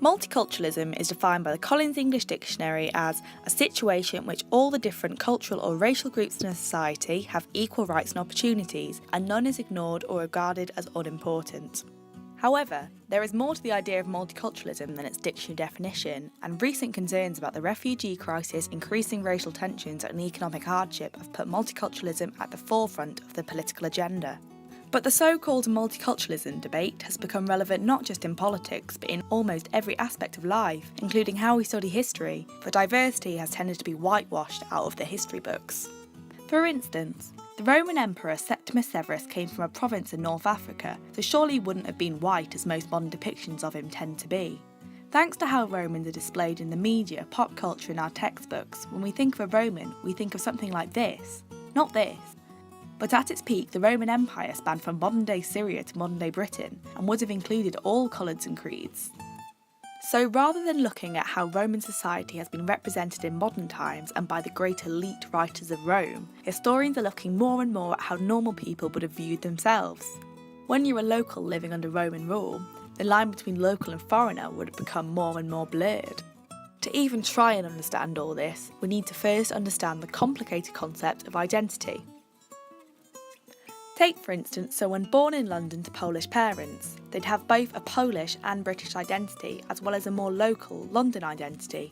Multiculturalism is defined by the Collins English Dictionary as a situation in which all the different cultural or racial groups in a society have equal rights and opportunities, and none is ignored or regarded as unimportant. However, there is more to the idea of multiculturalism than its dictionary definition, and recent concerns about the refugee crisis, increasing racial tensions and economic hardship have put multiculturalism at the forefront of the political agenda. But the so-called multiculturalism debate has become relevant not just in politics, but in almost every aspect of life, including how we study history, for diversity has tended to be whitewashed out of the history books. For instance, the Roman Emperor Septimus Severus came from a province in North Africa, so surely he wouldn't have been white as most modern depictions of him tend to be. Thanks to how Romans are displayed in the media, pop culture and our textbooks, when we think of a Roman, we think of something like this. Not this. But at its peak, the Roman Empire spanned from modern-day Syria to modern-day Britain, and would have included all colours and creeds. So rather than looking at how Roman society has been represented in modern times and by the great elite writers of Rome, historians are looking more and more at how normal people would have viewed themselves. When you're a local living under Roman rule, the line between local and foreigner would have become more and more blurred. To even try and understand all this, we need to first understand the complicated concept of identity. Take, for instance, someone born in London to Polish parents. They'd have both a Polish and British identity, as well as a more local London identity.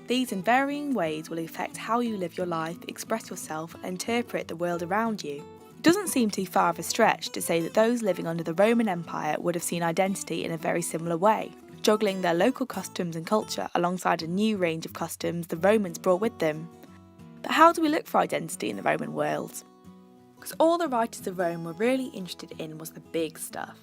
These in varying ways will affect how you live your life, express yourself, and interpret the world around you. It doesn't seem too far of a stretch to say that those living under the Roman Empire would have seen identity in a very similar way, juggling their local customs and culture alongside a new range of customs the Romans brought with them. But how do we look for identity in the Roman world? Because all the writers of Rome were really interested in was the big stuff.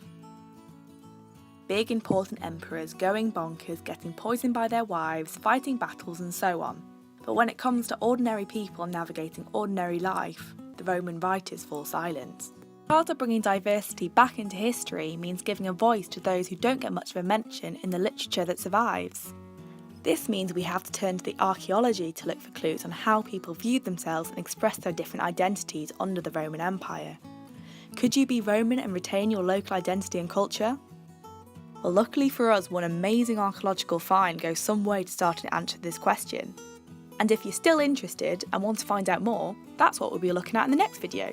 Big important emperors going bonkers, getting poisoned by their wives, fighting battles and so on. But when it comes to ordinary people navigating ordinary life, the Roman writers fall silent. Part of bringing diversity back into history means giving a voice to those who don't get much of a mention in the literature that survives. This means we have to turn to the archaeology to look for clues on how people viewed themselves and expressed their different identities under the Roman Empire. Could you be Roman and retain your local identity and culture? Well, luckily for us, one amazing archaeological find goes some way to start to answer this question. And if you're still interested and want to find out more, that's what we'll be looking at in the next video.